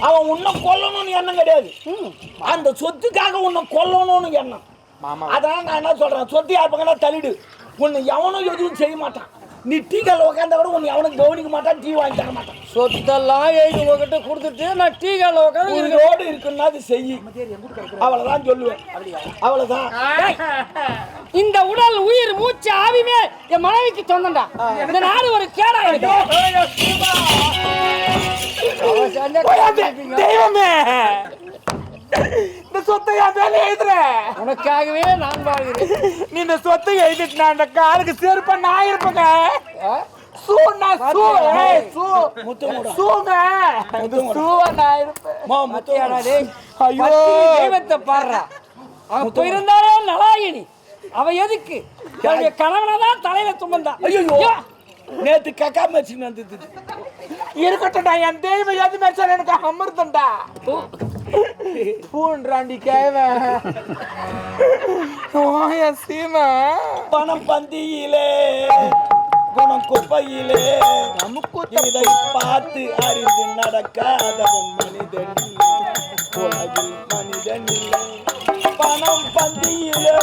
அவன் உன்னை கொல்லணும்னு எண்ணம் கிடையாது. அந்த சொத்துக்காக உன்னை கொல்லணும்னு எண்ணம். அதான் நான் என்ன சொல்றேன், சொத்து யார் பக்கம் தள்ளிடு, உன்னை எவனும் எதுவும் செய்ய மாட்டான். நீ டீ கால உட்காந்த கூட உன்னை எவனும் கவனிக்க மாட்டான், டீ வாங்கி தர மாட்டான். சொத்தெல்லாம் எழுதி உங்ககிட்ட கொடுத்துட்டு நான் டீ கால உட்காந்து உயிரோடு இருக்குன்னா அது செய்யி, அவ்வளவுதான் சொல்லுவேன். அவ்வளவுதான். இந்த உடல் உயிர் மூச்சு ஆவிமே என் மனைவிக்கு சொந்தம்டா. இந்த நாடு ஒரு கேடா இருக்கு. தெய்வமே, இந்த சொத்தை என் மேல எழுதுற, உனக்காகவே நான் வாழ்கிறேன். நீ இந்த சொத்தை எழுதிட்டு நான் அந்த காலுக்கு செருப்ப நான் இருப்பேங்க. தெய்வத்தை பாடுறா. அவன் போயிருந்தாலே நலாயினி. அவ எதுக்கு கணவனதான் தலையில சுமந்தா. நேத்து கக்கா மேட்சி நடந்தது. இருக்கட்டும்டா, என் தெய்வம் எது மேட்சா எனக்கு அமிர்தம்டா. பூன்றாண்டி கேவ சீமா பணம் பந்தியிலே குணம் குப்பையிலே இதை பார்த்து அறிந்து நடக்காதவன் மனிதன் உலகில் மனிதன் இல்லை. பணம் பந்தியிலே